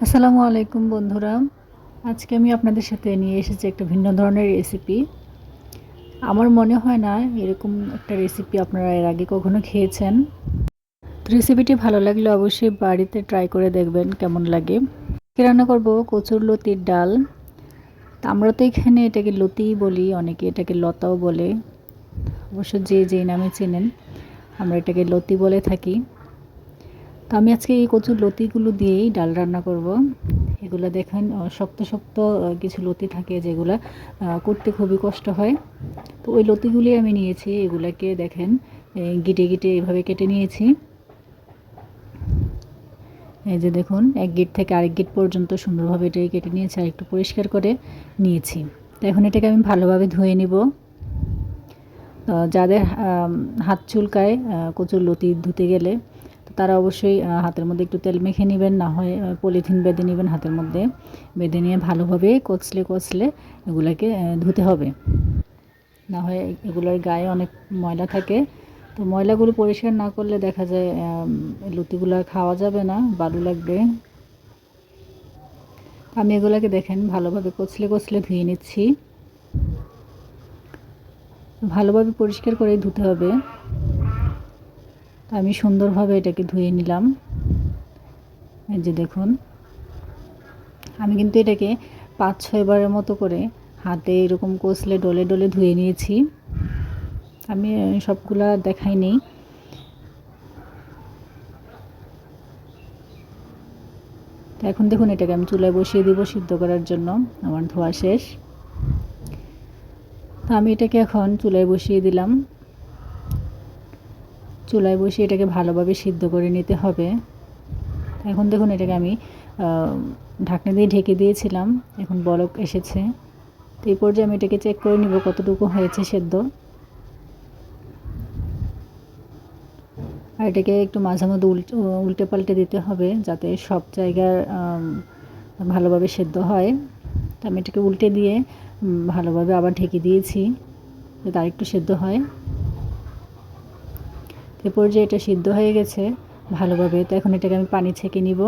আসসালামু আলাইকুম বন্ধুরা। আজকে আমি আপনাদের সাথে নিয়ে এসেছি একটা ভিন্ন ধরনের রেসিপি। আমার মনে হয় না এরকম একটা রেসিপি আপনারা এর আগে কখনো খেয়েছেন। তো রেসিপিটি ভালো লাগলে অবশ্যই বাড়িতে ট্রাই করে দেখবেন কেমন লাগে। রান্না করব কচুর লতির ডাল। আমরা তো এখানে এটাকে লতিই বলি, অনেকে এটাকে লতাও বলে। অবশ্য যে যেই নামে চেনেন, আমরা এটাকে লতি বলে থাকি। তো আমি আজকে এই কচুর লতিগুলো দিয়েই ডাল রান্না করব। এগুলো দেখেন শক্ত শক্ত কিছু লতি থাকে যেগুলো করতে খুবই কষ্ট হয়। তো ওই লতিগুলি আমি নিয়েছি, এগুলাকে দেখেন গিটে গিটে এভাবে কেটে নিয়েছি। এই যে দেখুন, এক গিট থেকে আরেক গিট পর্যন্ত সুন্দরভাবে এটাকে কেটে নিয়েছি আর একটু পরিষ্কার করে নিয়েছি। তো এখন এটাকে আমি ভালোভাবে ধুয়ে নিব। যাদের হাত চুলকায় কচুর লতি ধুতে গেলে, তো তারা অবশ্যই হাতের মধ্যে একটু তেল মেখে নেবেন, না হয় পলিথিন বেঁধে নেবেন হাতের মধ্যে। বেঁধে নিয়ে ভালোভাবে কচলে কচলে এগুলাকে ধুতে হবে, না হয় এগুলোর গায়ে অনেক ময়লা থাকে। তো ময়লাগুলো পরিষ্কার না করলে দেখা যায় লতিগুলো খাওয়া যাবে না, বালু লাগবে। আমি এগুলাকে দেখেন ভালোভাবে কচলে কচলে ধুয়ে নিচ্ছি। ভালোভাবে পরিষ্কার করে ধুতে হবে। আমি সুন্দরভাবে এটাকে ধুয়ে নিলাম। এই যে দেখুন, আমি কিন্তু এটাকে 5-6 বারের মতো করে হাতে এরকম কষলে ডলে ডলে ধুয়ে নিয়েছি। আমি সবগুলা দেখাইনি। তো এখন দেখুন, এটাকে আমি চুলায় বসিয়ে দিব সিদ্ধ করার জন্য। আমার ধোয়া শেষ। তো আমি এটাকে এখন চুলায় বসিয়ে দিলাম। চুলায় বসিয়ে এটাকে ভালোভাবে সিদ্ধ করে নিতে হবে। এখন দেখুন, এটাকে আমি ঢাকনা দিয়ে ঢেকে দিয়েছিলাম, এখন বলক এসেছে। তো এই পর্যায়ে আমি এটাকে চেক করে নিব কতটুকু হয়েছে সেদ্ধ। আর এটাকে একটু মাঝে মধ্যে উল্টে পাল্টে দিতে হবে, যাতে সব জায়গার ভালোভাবে সেদ্ধ হয়। তো আমি এটাকে উল্টে দিয়ে ভালোভাবে আবার ঢেকে দিয়েছি, যাতে আরেকটু সেদ্ধ হয়। এ পর্যায়ে এটা সিদ্ধ হয়ে গেছে ভালোভাবে। তো এখন এটাকে আমি পানি ছেঁকে নিব।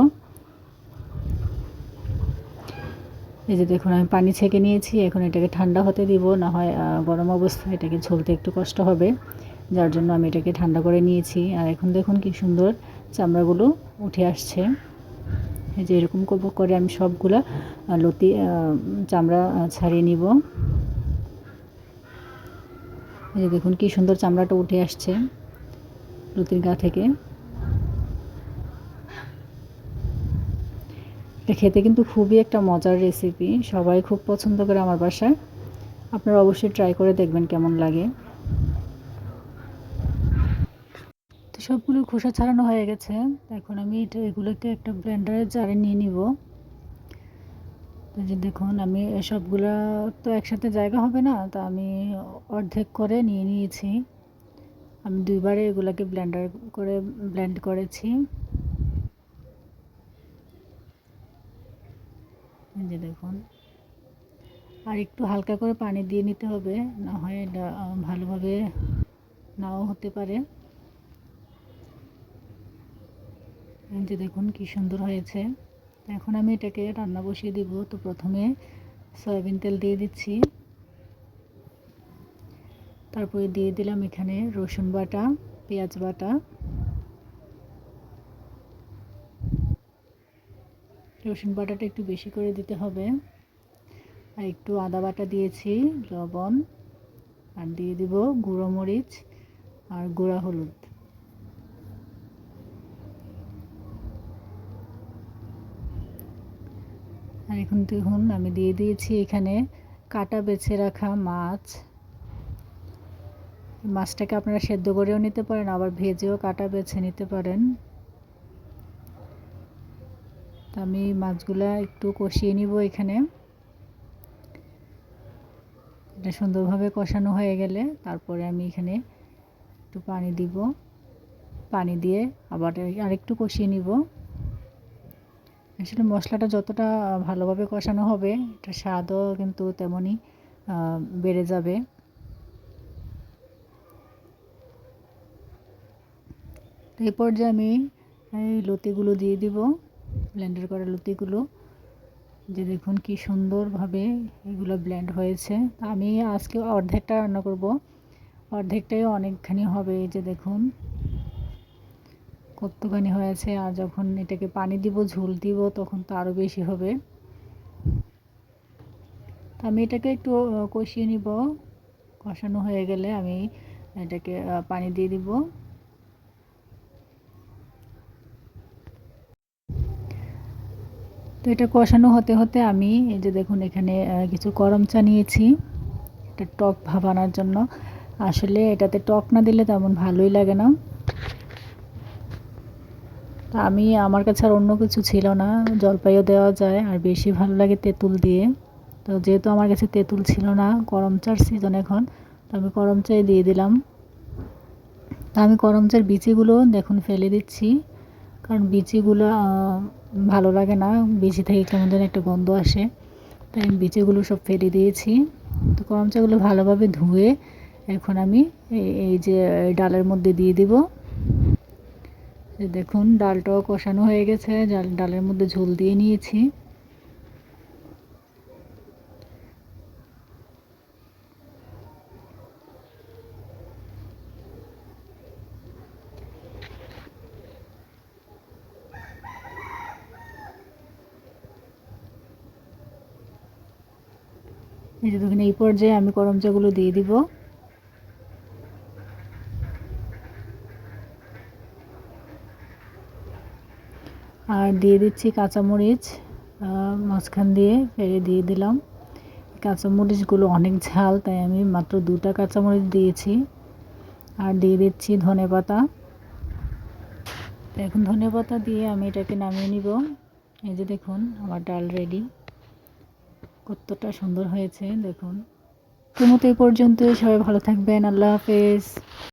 এই যে দেখুন, আমি পানি ছেঁকে নিয়েছি। এখন এটাকে ঠান্ডা হতে দিব, না হয় গরম অবস্থায় এটাকে ঝলতে একটু কষ্ট হবে, যার জন্য আমি এটাকে ঠান্ডা করে নিয়েছি। আর এখন দেখুন কি সুন্দর চামড়াগুলো উঠে আসছে। এই যে এরকম করে আমি সবগুলা লতি চামড়া ছাড়িয়ে নিব। এই যে দেখুন কি সুন্দর চামড়াটা উঠে আসছে লতির গা থেকে। এটা খেতে কিন্তু খুবই একটা মজার রেসিপি, সবাই খুব পছন্দ করে আমার বাসায়। আপনারা অবশ্যই ট্রাই করে দেখবেন কেমন লাগে। তো সবগুলো খোসা ছাড়ানো হয়ে গেছে। এখন আমি এগুলোকে একটা ব্লেন্ডারের জারে নিয়ে নিব। যে দেখুন, আমি সবগুলা তো একসাথে জায়গা হবে না, তা আমি অর্ধেক করে নিয়ে নিয়েছি। আমি 2 বারে এগুলোকে ব্লেন্ড করেছি। যে দেখুন, আর একটু হালকা করে পানি দিয়ে নিতে হবে, না হয় এটা ভালোভাবে নাও হতে পারে। যে দেখুন কি সুন্দর হয়েছে। এখন আমি এটাকে রান্না বসিয়ে দিব। তো প্রথমে সয়াবিন তেল দিয়ে দিচ্ছি, তারপরে দিয়ে দিলাম এখানে রসুন বাটা, পেঁয়াজ বাটা। রসুন বাটাটা একটু বেশি করে দিতে হবে। আর একটু আদা বাটা দিয়েছি, লবণ, আর দিয়ে দিব গুঁড়ো মরিচ আর গুঁড়া হলুদ। আর এখন দেখুন, আমি দিয়ে দিয়েছি এখানে কাটা বেছে রাখা মাছ। মাছটাকে আপনারা সেদ্ধ করেও নিতে পারেন, আবার ভেজেও কাটা বেছে নিতে পারেন। তো আমি মাছগুলা একটু কষিয়ে নিব এখানে। এটা সুন্দরভাবে কষানো হয়ে গেলে তারপরে আমি এখানে একটু পানি দিব। পানি দিয়ে আবার আরেকটু কষিয়ে নিব। আসলে মশলাটা যতটা ভালোভাবে কষানো হবে, এটা স্বাদও কিন্তু তেমনই বেড়ে যাবে। তো এই পর্যায়ে আমি এই লতিগুলো দিয়ে দিব। ব্লেন্ডার করা লতিগুলো। যে দেখুন কি সুন্দরভাবে এগুলো ব্লেন্ড হয়েছে। আমি আজকে অর্ধেকটা রান্না করব, অর্ধেকটাই অনেকখানি হবে। এই যে দেখুন কতখানি হয়েছে, আর যখন এটাকে পানি দিব, ঝোল দিব, তখন তো আরও বেশি হবে। তো আমি এটাকে একটু কষিয়ে নিব। কষানো হয়ে গেলে আমি এটাকে পানি দিয়ে দিব। তো এটা কষানো হতে হতে আমি এই যে দেখুন এখানে কিছু গরম চা নিয়েছি, এটা টক ভাব আনার জন্য। আসলে এটাতে টক না দিলে তেমন ভালোই লাগে না। তা আমার কাছে আর অন্য কিছু ছিল না, জলপাইও দেওয়া যায়, আর বেশি ভালো লাগে তেঁতুল দিয়ে। তো যেহেতু আমার কাছে তেঁতুল ছিল না, গরম চার সিজন এখন, তো আমি গরম চাই দিয়ে দিলাম। তা আমি গরম চার বিচিগুলো দেখুন ফেলে দিচ্ছি, কারণ বিচিগুলো ভালো লাগে না, বিচি থেকে কেমন যেন একটা গন্ধ আসে, তাই আমি বিচিগুলো সব ফেলে দিয়েছি। তো গরম চাগুলো ভালোভাবে ধুয়ে এখন আমি এই যে ডালের মধ্যে দিয়ে দিব। দেখুন ডালটাও কষানো হয়ে গেছে, ডালের মধ্যে ঝোল দিয়ে নিয়েছি। এই যে দেখুন এই পর্যায়ে আমি গরম চাগুলো দিয়ে দিব। আর দিয়ে দিচ্ছি কাঁচামরিচ, মাঝখান দিয়ে ফেলে দিয়ে দিলাম। কাঁচামরিচগুলো অনেক ঝাল, তাই আমি মাত্র 2টা কাঁচামরিচ দিয়েছি। আর দিয়ে দিচ্ছি ধনেপাতা। তো এখন ধনেপাতা দিয়ে আমি এটাকে নামিয়ে নিব। এই যে দেখুন আমার ডাল রেডি, কতটা সুন্দর হয়েছে দেখুন। তো মতো এই পর্যন্তই, সবাই ভালো থাকবেন, আল্লাহ হাফেজ।